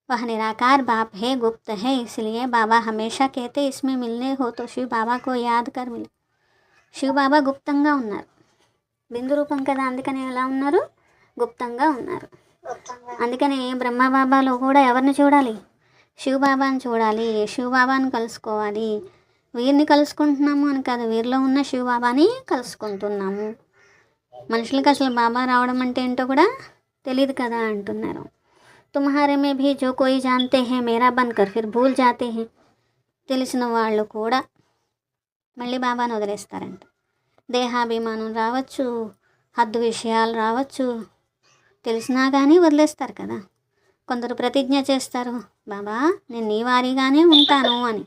वह निराकार बाप है, गुप्त है, इसलिए बाबा हमेशा कहते इसमें मिलने हो तो शिव बाबा को याद कर मिले. శివ బాబా గుప్తంగా ఉన్నారు, బిందు రూపం కదా, అందుకని ఎలా ఉన్నారు, గుప్తంగా ఉన్నారు. అందుకని బ్రహ్మబాబాలో కూడా ఎవరిని చూడాలి, శివబాబాని చూడాలి, శివబాబాని కలుసుకోవాలి. వీరిని కలుసుకుంటున్నాము అని కాదు, వీరిలో ఉన్న శివబాబాని కలుసుకుంటున్నాము. మనుషులకు అసలు బాబా రావడం అంటే ఏంటో కూడా తెలియదు కదా అంటున్నారు. తుమ్హారే మే భీ జో కోయి జాన్తే హే మేరా బన్కర్ ఫిర్ భూల్ జాతే హే, తెలిసిన వాళ్ళు కూడా మళ్ళీ బాబాను వదిలేస్తారంట. దేహాభిమానం రావచ్చు, హద్దు విషయాలు రావచ్చు, తెలిసినా కానీ వదిలేస్తారు కదా. కొందరు ప్రతిజ్ఞ చేస్తారు, బాబా నేను నీ వారీగానే ఉంటాను అని.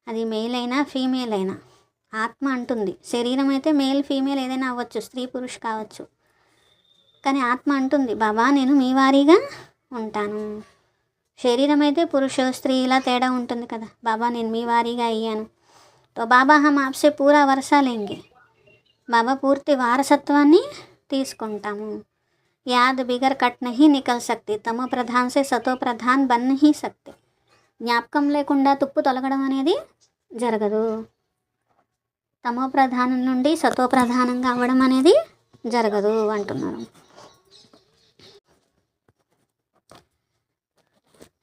అది మేల్ అయినా ఫీమేల్ అయినా ఆత్మ అంటుంది. శరీరం అయితే మేల్ ఫీమేల్ ఏదైనా అవ్వచ్చు, స్త్రీ పురుష్ కావచ్చు, కానీ ఆత్మ అంటుంది బాబా నేను మీ వారీగా ఉంటాను. శరీరం అయితే పురుష స్త్రీ ఇలా తేడా ఉంటుంది కదా. బాబా నేను మీ వారీగా అయ్యాను, తో బాబా హమ్ ఆప్సే పూరా వరసా లేంగే, బాబా పూర్తి వారసత్వాన్ని తీసుకుంటాము. యాద్ బిగర్ కట్ నహీ నికల్ సక్తి, తమో ప్రధాన్ సే సతో ప్రధాన్ బన్ నహీ సక్తే, జ్ఞాపకం లేకుండా తుప్పు తొలగడం అనేది జరగదు. తమో ప్రధానం నుండి సతో ప్రధానంగా అవ్వడం అనేది జరగదు అంటున్నారు.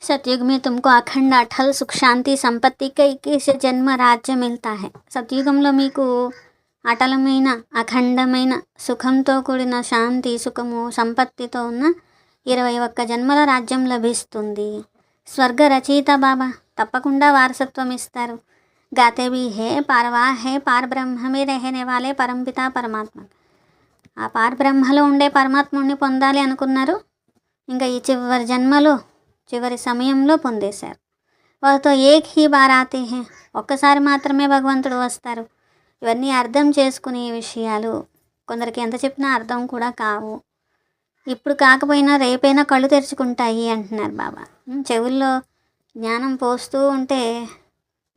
सतयुग में तुमको अखंड अठल सुख शांति संपत्ति का 21 జన్మ రాజ్యం మిల్తా హై. సత్యుగంలో మీకు అటలమైన అఖండమైన సుఖంతో కూడిన శాంతి సుఖము సంపత్తితో ఉన్న 21 జన్మల రాజ్యం లభిస్తుంది. స్వర్గ రచయిత బాబా తప్పకుండా వారసత్వం ఇస్తారు. గాతే భీ హే పార్వా హే పార్ బ్రహ్మ మే రహనే వాలే పరంపిత పరమాత్మ, ఆ పార్ బ్రహ్మలో ఉండే పరమాత్ముడిని పొందాలి అనుకున్నారు, ఇంకా ఈ చివరి జన్మలో చివరి సమయంలో పొందేశారు. వారితో ఏక్ హీ బార్ ఆతే హే, ఒక్కసారి మాత్రమే భగవంతుడు వస్తారు. ఇవన్నీ అర్థం చేసుకునే విషయాలు కొందరికి ఎంత చెప్పినా అర్థం కూడా కావు. ఇప్పుడు కాకపోయినా రేపైనా కళ్ళు తెరుచుకుంటాయి అంటున్నారు బాబా. చెవుల్లో జ్ఞానం పోస్తూ ఉంటే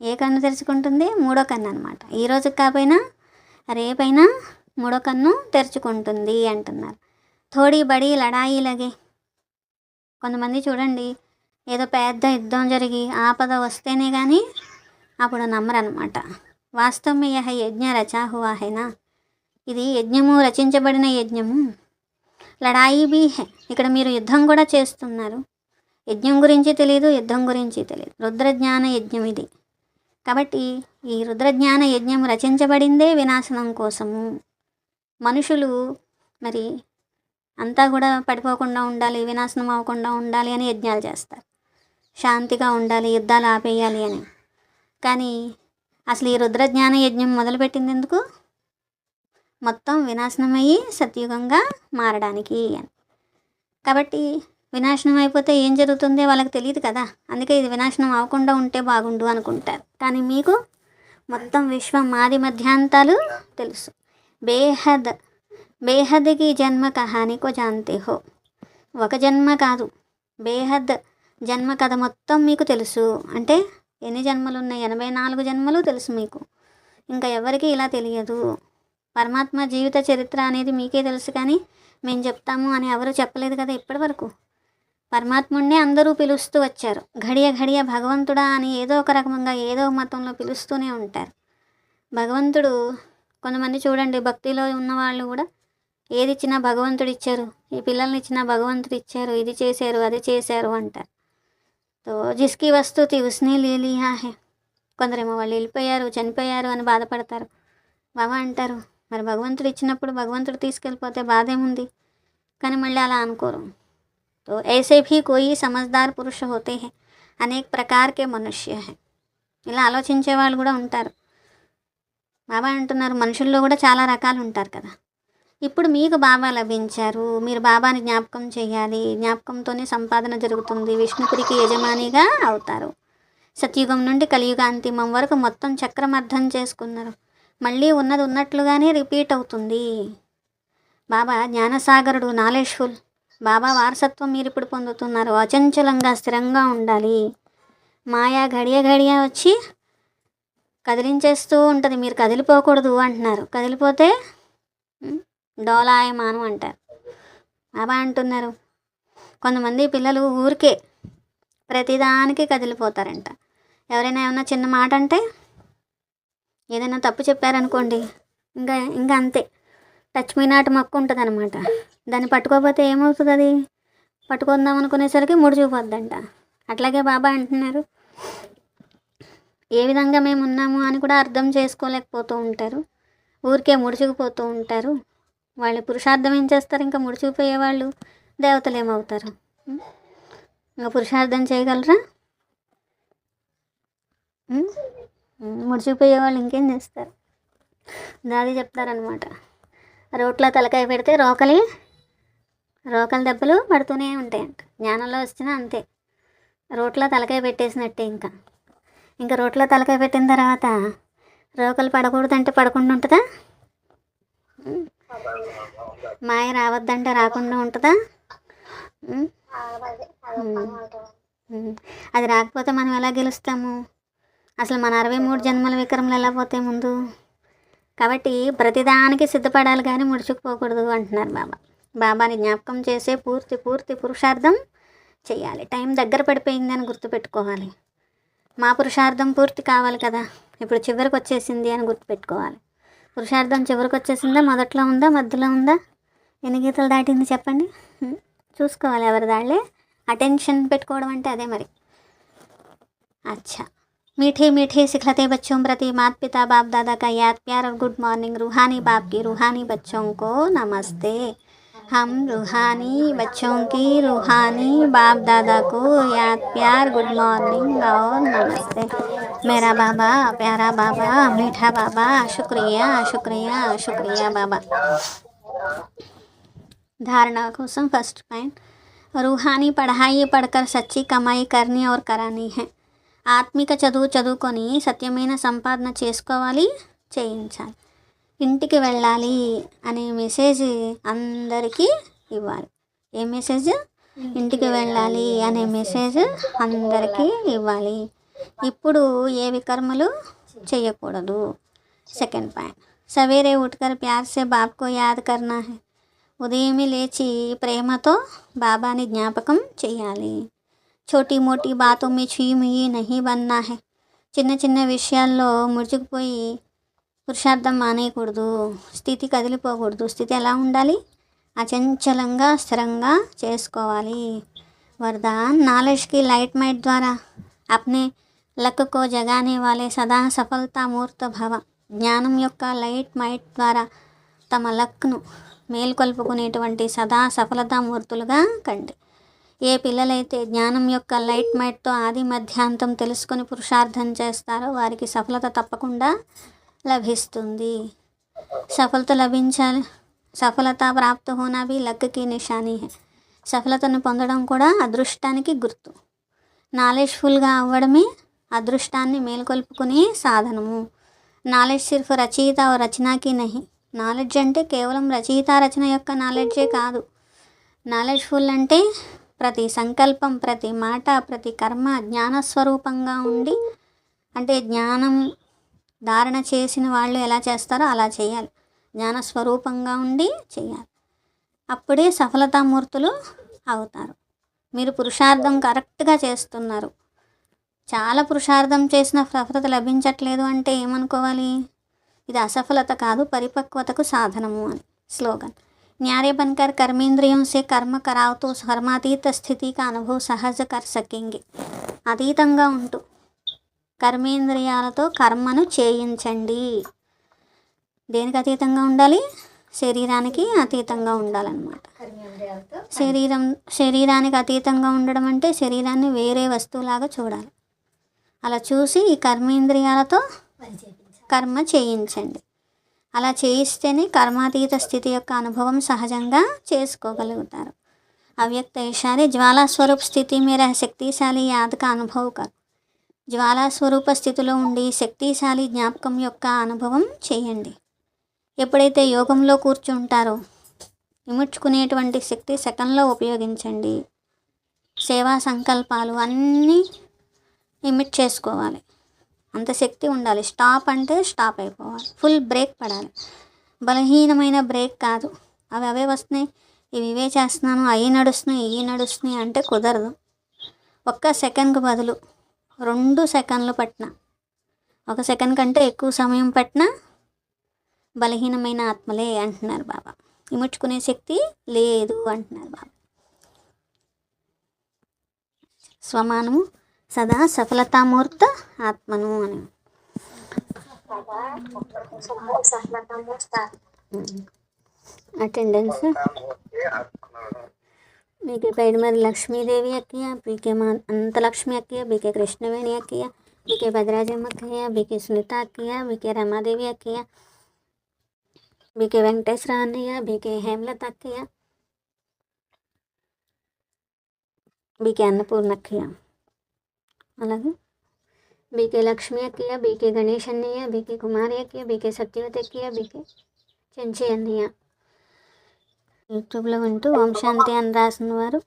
ఏ కన్ను తెరుచుకుంటుంది, మూడో కన్ను అనమాట. ఈరోజు కాకపోయినా రేపైనా మూడో కన్ను తెరుచుకుంటుంది అంటున్నారు. థోడీ బడి లడాయి లగే, కొంతమంది చూడండి ఏదో పెద్ద యుద్ధం జరిగి ఆపద వస్తేనే కానీ అప్పుడు నమ్మరనమాట. వాస్తవం యహ యజ్ఞ రచా హువా హైనా, ఇది యజ్ఞము రచించబడిన యజ్ఞము. లడాయి బీ హే, ఇక్కడ మీరు యుద్ధం కూడా చేస్తున్నారు. యజ్ఞం గురించి తెలియదు, యుద్ధం గురించి తెలియదు. రుద్రజ్ఞాన యజ్ఞం ఇది. కాబట్టి ఈ రుద్రజ్ఞాన యజ్ఞం రచించబడిందే వినాశనం కోసము. మనుషులు మరి అంతా కూడా పడిపోకుండా ఉండాలి, వినాశనం అవ్వకుండా ఉండాలి అని యజ్ఞాలు చేస్తారు. శాంతిగా ఉండాలి, యుద్ధాలు ఆపేయాలి అని. కానీ అసలు ఈ రుద్రజ్ఞాన యజ్ఞం మొదలుపెట్టింది ఎందుకు, మొత్తం వినాశనం అయ్యి సత్యుగంగా మారడానికి అని. కాబట్టి వినాశనం అయిపోతే ఏం జరుగుతుందో వాళ్ళకి తెలియదు కదా, అందుకే ఇది వినాశనం అవ్వకుండా ఉంటే బాగుండు అనుకుంటారు. కానీ మీకు మొత్తం విశ్వం ఆది మధ్యాంతాలు తెలుసు. బేహద్ బేహద్కి జన్మ కహానీకో జాన్తే హో, ఒక జన్మ కాదు బేహద్ జన్మ కథ మొత్తం మీకు తెలుసు. అంటే ఎన్ని జన్మలు ఉన్నాయి, 84 జన్మలు తెలుసు మీకు. ఇంకా ఎవరికి ఇలా తెలియదు. పరమాత్మ జీవిత చరిత్ర అనేది మీకే తెలుసు, కానీ మేము చెప్తాము అని ఎవరు చెప్పలేదు కదా ఇప్పటి వరకు. పరమాత్ముడిని అందరూ పిలుస్తూ వచ్చారు. ఘడియ ఘడియ భగవంతుడా అని ఏదో ఒక రకంగా ఏదో మతంలో పిలుస్తూనే ఉంటారు. భగవంతుడు కొంతమంది చూడండి భక్తిలో ఉన్నవాళ్ళు కూడా ఏది ఇచ్చినా భగవంతుడు ఇచ్చారు, ఈ పిల్లల్ని ఇచ్చినా భగవంతుడు ఇచ్చారు, ఇది చేశారు అది చేశారు అంటారు. తో జిస్కి వస్తుతి ఉస్నే లే లియా హై. కొందరేమో వాళ్ళు వెళ్ళిపోయారు చనిపోయారు అని బాధపడతారు. బాబా అంటారు మరి భగవంతుడు ఇచ్చినప్పుడు భగవంతుడు తీసుకెళ్ళిపోతే బాధ ఏముంది? కానీ మళ్ళీ అలా అనుకోరు. तो ऐसे भी कोई समझदार पुरुष होते हैं, అనేక ప్రకార్ కే మనుష్య హై. ఇలా ఆలోచించే వాళ్ళు కూడా ఉంటారు. బాబా అంటున్నారు మనుషుల్లో కూడా చాలా రకాలు ఉంటారు కదా. ఇప్పుడు మీకు బాబా లభించారు, మీరు బాబాని జ్ఞాపకం చేయాలి. జ్ఞాపకంతోనే సంపాదన జరుగుతుంది. విష్ణుపురికి యజమానిగా అవుతారు. సత్యుగం నుండి కలియుగాంతిమం వరకు మొత్తం చక్రం అర్థం చేసుకున్నారు. మళ్ళీ ఉన్నది ఉన్నట్లుగానే రిపీట్ అవుతుంది. బాబా జ్ఞానసాగరుడు, నాలెడ్జ్ఫుల్. బాబా వారసత్వం మీరు ఇప్పుడు పొందుతున్నారు. అచంచలంగా స్థిరంగా ఉండాలి. మాయా ఘడియ ఘడియ వచ్చి కదిలించేస్తూ ఉంటుంది, మీరు కదిలిపోకూడదు అంటున్నారు. కదిలిపోతే డోలాయమానం అంటారు. బాబా అంటున్నారు కొంతమంది పిల్లలు ఊరికే ప్రతిదానికి కదిలిపోతారంట. ఎవరైనా ఏమన్నా చిన్న మాట అంటే, ఏదైనా తప్పు చెప్పారనుకోండి, ఇంకా అంతే, టచ్ మీ నాట్ మొక్క ఉంటుంది అనమాట. దాన్ని పట్టుకోకపోతే ఏమవుతుంది? అది పట్టుకుందాం అనుకునేసరికి ముడుచుకుపోద్దంట. అట్లాగే బాబా అంటున్నారు ఏ విధంగా మేము ఉన్నాము అని కూడా అర్థం చేసుకోలేకపోతూ ఉంటారు. ఊరికే ముడుచుకుపోతూ ఉంటారు. వాళ్ళు పురుషార్థం ఏం చేస్తారు? ఇంకా ముడుచుకుపోయే వాళ్ళు దేవతలు ఏమవుతారు? ఇంకా పురుషార్థం చేయగలరా? ముడిచిపోయే వాళ్ళు ఇంకేం చేస్తారు? దాది చెప్తారనమాట, రోట్లో తలకాయ పెడితే రోకలి దెబ్బలు పడుతూనే ఉంటాయంట. జ్ఞానంలో వచ్చినా అంతే, రోట్లో తలకాయ పెట్టేసినట్టే. ఇంకా రోట్లో తలకాయ పెట్టిన తర్వాత రోకలు పడకూడదంటే పడకుండా ఉంటుందా? మాయ రావద్దంటే రాకుండా ఉంటుందా? అది రాకపోతే మనం ఎలా గెలుస్తాము? అసలు మన 63 జన్మల విక్రమలు ఎలా పోతే ముందు? కాబట్టి ప్రతిదానికి సిద్ధపడాలి కానీ ముడుచుకుపోకూడదు అంటున్నారు బాబా. బాబాని జ్ఞాపకం చేసే పూర్తి పురుషార్థం చేయాలి. టైం దగ్గర పడిపోయిందని గుర్తుపెట్టుకోవాలి. మా పురుషార్థం పూర్తి కావాలి కదా, ఇప్పుడు చివరికి వచ్చేసింది అని గుర్తుపెట్టుకోవాలి. పురుషార్థం చివరికి వచ్చేసిందా, మొదట్లో ఉందా, మధ్యలో ఉందా, ఎన్ని గీతలు దాటింది చెప్పండి? చూసుకోవాలి ఎవరి దాళ్ళే. అటెన్షన్ పెట్టుకోవడం అంటే అదే మరి. अच्छा, मीठे मीठे सिखलते बच्चों प्रति माता पिता बाप दादा का याद प्यार और गुड मॉर्निंग। रूहानी बाप की रूहानी बच्चों को नमस्ते। हम रूहानी बच्चों की रूहानी बाप दादा को याद प्यार गुड मॉर्निंग और नमस्ते। मेरा बाबा, प्यारा बाबा, मीठा बाबा, शुक्रिया शुक्रिया शुक्रिया बाबा। धारणा కోసం फर्स्ट पॉइंट, रूहानी पढ़ाई पढ़कर सच्ची कमाई करनी और करानी है। ఆత్మిక చదువుకొని సత్యమైన సంపాదన చేసుకోవాలి, చేయించాలి. ఇంటికి వెళ్ళాలి అనే మెసేజ్ అందరికీ ఇవ్వాలి. ఏ మెసేజ్? ఇంటికి వెళ్ళాలి అనే మెసేజ్ అందరికీ ఇవ్వాలి. ఇప్పుడు ఏ వికర్మలు చేయకూడదు. సెకండ్ పాయింట్, సవేరే ఉఠకర్ ప్యార్ సే బాప్ కో యాద్ కర్నా హై. ఉదయమే లేచి ప్రేమతో బాబాని జ్ఞాపకం చేయాలి. छोटी मोटी बातों में छुई मुई नहीं बनना है. చిన్న చిన్న విషయాల్లో ముడుచుకుపోయి పురుషార్థం మానేయకూడదు. స్థితి కదిలిపోకూడదు. స్థితి ఎలా ఉండాలి? అచంచలంగా స్థిరంగా చేసుకోవాలి. वरदान, नॉलेज की लाइट माइट द्वारा अपने लक को जगाने वाले सदा सफलता मूर्त भव. జ్ఞానం యొక్క లైట్ మైట్ ద్వారా తమ లక్ను మేల్కొల్పుకునేటువంటి సదా సఫలతామూర్తులుగా కండి. ఏ పిల్లలైతే జ్ఞానం యొక్క లైట్ మైట్తో ఆది మధ్యాంతం తెలుసుకొని పురుషార్థం చేస్తారో వారికి సఫలత తప్పకుండా లభిస్తుంది. సఫలత లభించాలి. సఫలత ప్రాప్త హోనా భీ లక్కి నిషానీ హై. సఫలతను పొందడం కూడా అదృష్టానికి గుర్తు. నాలెడ్జ్ఫుల్గా అవ్వడమే అదృష్టాన్ని మేల్కొల్పుకునే సాధనము. నాలెడ్జ్ సిర్ఫ్ రచయిత రచనాకి నహి. నాలెడ్జ్ అంటే కేవలం రచయిత రచన యొక్క నాలెడ్జే కాదు. నాలెడ్జ్ఫుల్ అంటే ప్రతి సంకల్పం, ప్రతి మాట, ప్రతి కర్మ జ్ఞానస్వరూపంగా ఉండి, అంటే జ్ఞానం ధారణ చేసిన వాళ్ళు ఎలా చేస్తారో అలా చేయాలి. జ్ఞానస్వరూపంగా ఉండి చేయాలి. అప్పుడే సఫలతామూర్తులు అవుతారు. మీరు పురుషార్థం కరెక్ట్గా చేస్తున్నారు. చాలా పురుషార్థం చేసిన సఫలత లభించట్లేదు అంటే ఏమనుకోవాలి? ఇది అసఫలత కాదు, పరిపక్వతకు సాధనము అని. స్లోగన్, न्यारे बनकर कर्मेंद्रियों से कर्म कराओ तो कर्मातीत स्थिति का अनुभव सहज कर सकेंगे. అతీతంగా ఉంటూ కర్మేంద్రియాలతో కర్మను చేయించండి. దేనికి అతీతంగా ఉండాలి? శరీరానికి అతీతంగా ఉండాలన్నమాట. శరీరానికి అతీతంగా ఉండడం అంటే శరీరాన్ని వేరే వస్తువులాగా చూడాలి. అలా చూసి ఈ కర్మేంద్రియాలతో కర్మ చేయించండి. అలా చేయిస్తేనే కర్మాతీత స్థితి యొక్క అనుభవం సహజంగా చేసుకోగలుగుతారు. अव्यक्त इशारे ज्वाला स्वरूप స్థితి మేర శక్తిశాలి యాద్ కా అనుభవ్ కర్. జ్వాలా స్వరూప స్థితిలో ఉండి శక్తిశాలి జ్ఞాపకం యొక్క అనుభవం చేయండి. ఎప్పుడైతే యోగంలో కూర్చుంటారో ఇముడ్చుకునేటువంటి శక్తి సెకండ్లో ఉపయోగించండి. సేవా సంకల్పాలు అన్నీ ఇమిట్ చేసుకోవాలి. అంత శక్తి ఉండాలి. స్టాప్ అంటే స్టాప్ అయిపోవాలి. ఫుల్ బ్రేక్ పడాలి. బలహీనమైన బ్రేక్ కాదు. అవి అవే వస్తున్నాయి, ఇవే చేస్తున్నాను, అవి నడుస్తున్నాయి, ఇవి నడుస్తున్నాయి అంటే కుదరదు. ఒక్క సెకండ్కి బదులు 2 సెకండ్లు పట్టిన, 1 సెకండ్ కంటే ఎక్కువ సమయం పట్టిన బలహీనమైన ఆత్మలే అంటున్నారు బాబా. ఇముడ్చుకునే శక్తి లేదు అంటున్నారు బాబా. స్వమానము సదా సఫలతామూర్త ఆత్మను అని. అటెండెన్స్ बीके पैडमर लक्ष्मीदेवी अक्किया, बीके अंतलक्ष्मी अक्किया, बीके कृष्णवेणी अक्किया, बीके भद्राजम अक्किया, बीके सुनीता अक्किया, बीके रमादेवी अक्किया, बीके वेंकटेश्वर अన్నయ్య, बीके हेमलत अक्किया, बीके अन्नपूर्ण अक्किया, అలాగే बीके लक्ष्मी अक्किया, बीके गणेश अన్నయ్య, बीके कुमारी अक्किया, बीके सत्यवती अक्किया, बीके చెంచి అన్నయ్య. యూట్యూబ్లో వింటూ ఓం శాంతి అని రాసిన వారు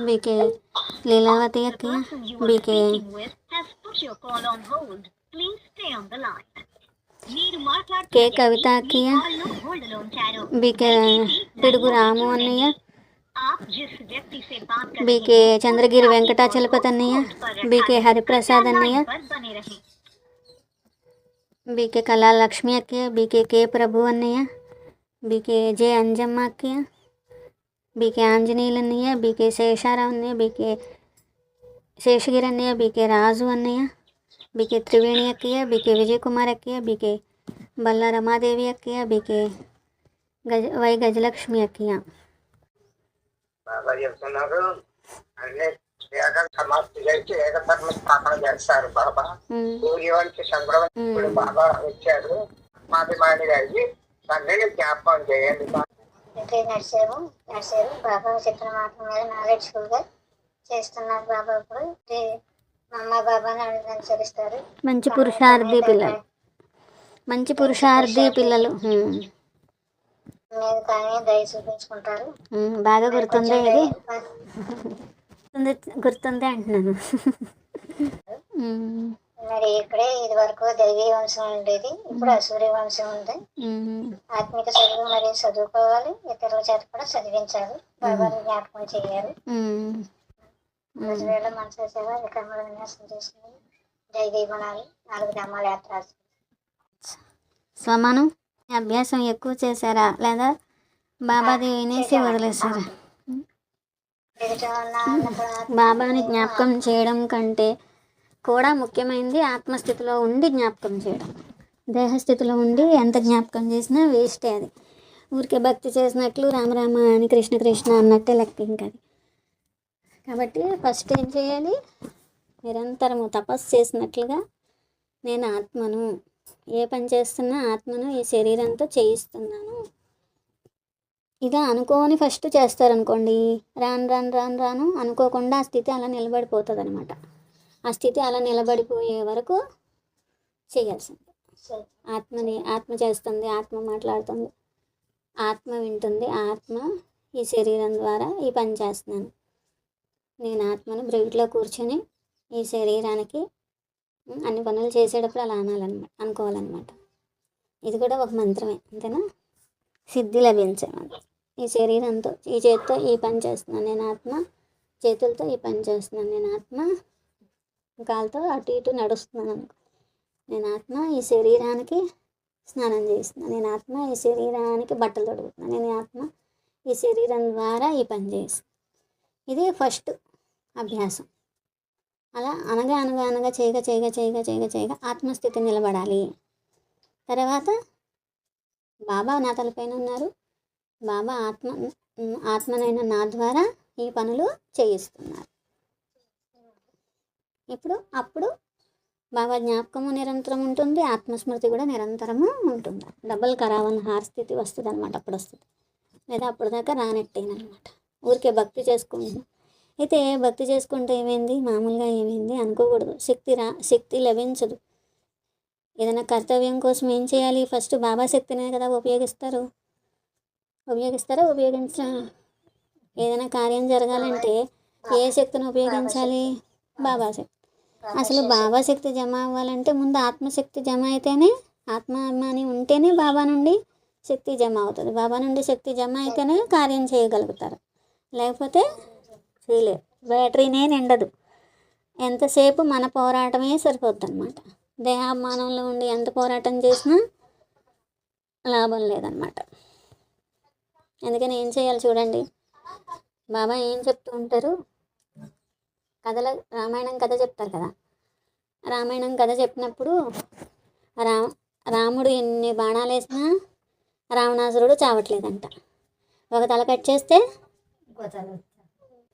బీకే లీలావతి అక్కయ్య, బీకే కే కవిత అక్కయ్య, బీకే పిడుగు రాము అన్నయ్య, బీకే చంద్రగిరి వెంకటాచలపతి అన్నయ్య, బీకే హరిప్రసాద్ అన్నయ్య, బీకే కళా లక్ష్మి అక్కయ్య, బీకే కే ప్రభు అన్నయ్య, బీకే జే అంజమ్మ అక్కయ్య, బీకే ఆంజనేయులు అన్నయ్య, బీకే శేషారావు అన్నయ్య, బీకే శేషగిరి అన్నయ్య, బీకే రాజు అన్నయ్య, బీకే త్రివేణి అక్కయ్య, బీకే విజయ్ కుమార్ అక్కయ్య, బీకే బల్లా రమాదేవి అక్కయ్య, బీకే వై గజలక్ష్మి అక్కయ్య. సమాప్తి చేసి ఏకధర్మ స్థాపన చేస్తారు బాబా. సూర్యవంశి సంక్రమణ బాబా వచ్చారు. మాభిమానిగా అయ్యి తండ్రిని జ్ఞాపకం చేయండి. నడిచారు బాబా చెప్పిన మాట మీద నాలెడ్జ్ఫుల్ గా చేస్తున్నారు బాబా. ఇప్పుడు అమ్మ బాబాని అనుసరిస్తారు. మంచి పురుషార్థి పిల్లలు, మంచి పురుషార్థి పిల్లలు మీద కానీ దయ చూపించుకుంటారు. బాగా గుర్తుంది, ఇది గుర్తుంది అంటున్నాను. మరి ఇక్కడే ఇది వరకు దైవీ వంశం ఉండేది, ఇప్పుడు అసూర్య వంశం ఉంది. ఆత్మిక చదువు మరి చదువుకోవాలి, ఇతరుల చేత కూడా చదివించాలి, బాబాని జ్ఞాపకం చేయాలి. రోజువేళ మనసు సేవ విక్రమణ విన్యాసం చేసుకుని దైవీ గుణాలు 4 గ్రామాల యాత్ర. స్వమానం అభ్యాసం ఎక్కువ చేశారా లేదా బాబాది వినేసి వదిలేశారా? బాబాని జ్ఞాపకం చేయడం కంటే కూడా ముఖ్యమైనది ఆత్మస్థితిలో ఉండి జ్ఞాపకం చేయడం. దేహస్థితిలో ఉండి ఎంత జ్ఞాపకం చేసినా వేస్టే. అది ఊరికే భక్తి చేసినట్లు రామరామ అని కృష్ణ కృష్ణ అన్నట్టే లెక్క ఇంకా అది. కాబట్టి ఫస్ట్ ఏం చేయాలి? నిరంతరము తపస్సు చేసినట్లుగా నేను ఆత్మను, ఏ పని చేస్తున్నా ఆత్మను ఈ శరీరంతో చేయిస్తున్నాను ఇదా అనుకోని ఫస్ట్ చేస్తారనుకోండి, రాను రాను రాను రాను అనుకోకుండా ఆ స్థితి అలా నిలబడిపోతుంది అనమాట. ఆ స్థితి అలా నిలబడిపోయే వరకు చేయాల్సింది. ఆత్మ చేస్తుంది, ఆత్మ మాట్లాడుతుంది, ఆత్మ వింటుంది, ఆత్మ ఈ శరీరం ద్వారా ఈ పని చేస్తున్నాను. నేను ఆత్మను బ్రెయిట్లో కూర్చొని ఈ శరీరానికి అన్ని పనులు చేసేటప్పుడు అలా అనుకోవాలన్నమాట. ఇది కూడా ఒక మంత్రమే, అంతేనా? సిద్ధి లభించే మంత్రం. ఈ శరీరంతో, ఈ చేతితో ఈ పని చేస్తున్నాను నేను ఆత్మ, చేతులతో ఈ పని చేస్తున్నాను నేను ఆత్మ, కాలుతో అటు ఇటు నడుస్తున్నాను అనుకో, నేను ఆత్మ ఈ శరీరానికి స్నానం చేస్తున్నాను, నేను ఆత్మ ఈ శరీరానికి బట్టలు తొడుగుతున్నాను, నేను ఆత్మ ఈ శరీరం ద్వారా ఈ పని చేస్తున్నాను. ఇది ఫస్ట్ అభ్యాసం. అలా అనగా చేయగా ఆత్మస్థితి నిలబడాలి. తర్వాత బాబా నా తలపైన ఉన్నారు, బాబా ఆత్మనైన నా ద్వారా ఈ పనులు చేయిస్తున్నారు. అప్పుడు బాబా జ్ఞాపకము నిరంతరం ఉంటుంది, ఆత్మస్మృతి కూడా నిరంతరము ఉంటుంది. డబల్ కరావన్ హార్ స్థితి వస్తుంది అనమాట. అప్పుడు వస్తుంది, లేదా అప్పుడు దాకా రానట్టేనమాట. ఊరికే భక్తి చేసుకుంటున్నాం. అయితే భక్తి చేసుకుంటే ఏమైంది, మామూలుగా ఏమైంది అనుకోకూడదు. శక్తి లభించదు. ఏదైనా కర్తవ్యం కోసం ఏం చేయాలి, ఫస్ట్ బాబా శక్తినే కదా ఉపయోగిస్తారా? ఏదైనా కార్యం జరగాలంటే ఏ శక్తిని ఉపయోగించాలి? బాబా శక్తి. అసలు బాబా శక్తి జమ అవ్వాలంటే ముందు ఆత్మశక్తి జమ అయితేనే, ఆత్మాభిమాని ఉంటేనే బాబా నుండి శక్తి జమ అవుతుంది. బాబా నుండి శక్తి జమ అయితేనే కార్యం చేయగలుగుతారు, లేకపోతే చేయలేరు. బ్యాటరీనే నిండదు. ఎంతసేపు మన పోరాటమే సరిపోద్ది అనమాట. దేహాభిమానంలో ఉండి ఎంత పోరాటం చేసినా లాభం లేదనమాట. అందుకని ఏం చేయాలి చూడండి, బాబా ఏం చెప్తూ ఉంటారు, రామాయణం కథ చెప్తారు కదా. రామాయణం కథ చెప్పినప్పుడు రాముడు ఎన్ని బాణాలు వేసినా రావణాసురుడు చావట్లేదంట. ఒక తల కట్ చేస్తే